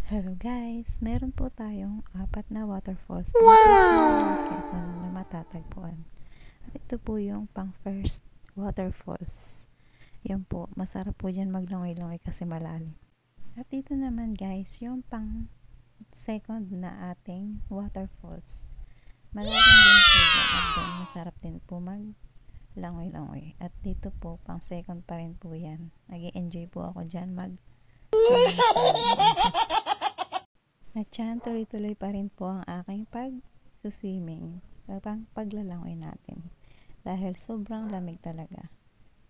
Hello guys, meron po tayong 4 na waterfalls dito sa Quezon na matatagpuan. At ito po yung pang first waterfalls. Yan po, masarap po dyan maglangoy-langoy kasi malalim. At dito naman guys, yung pang second na ating waterfalls. Malalim din po dyan at then masarap din po maglangoy-langoy. At dito po, pang second pa rin po yan. Nag-i-enjoy po ako dyan At yan, tuloy-tuloy pa rin po ang aking pag-swimming, paglalangoy natin. Dahil sobrang lamig talaga.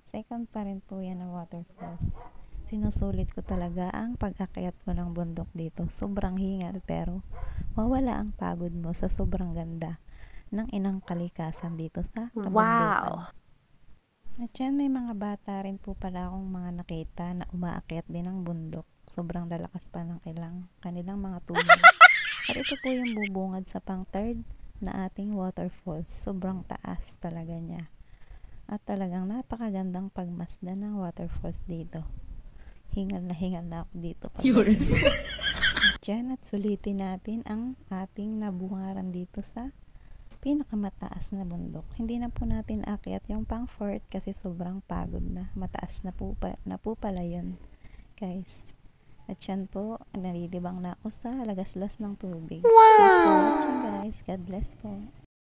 Second pa rin po yan na waterfalls. Sinusulit ko talaga ang pag-akyat ko ng bundok dito. Sobrang hingal pero mawala ang pagod mo sa sobrang ganda ng inang kalikasan dito sa kabundukan. At yan, may mga bata rin po pala akong mga nakita na umaakyat din ng bundok. Sobrang lalakas pa ng kanilang mga tunog. At ito po yung bubungad sa pang third na ating waterfalls. Sobrang taas talaga niya. At talagang napakagandang pagmasdan ng waterfalls dito. Hingal na ako dito. At sulitin natin ang ating nabungaran dito sa pinakamataas na bundok. Hindi na po natin akyat yung pang fourth kasi sobrang pagod na. Mataas na po pala yun, guys. At yan po, nalilibang na ako sa lagaslas ng tubig. Thanks for watching guys. God bless po.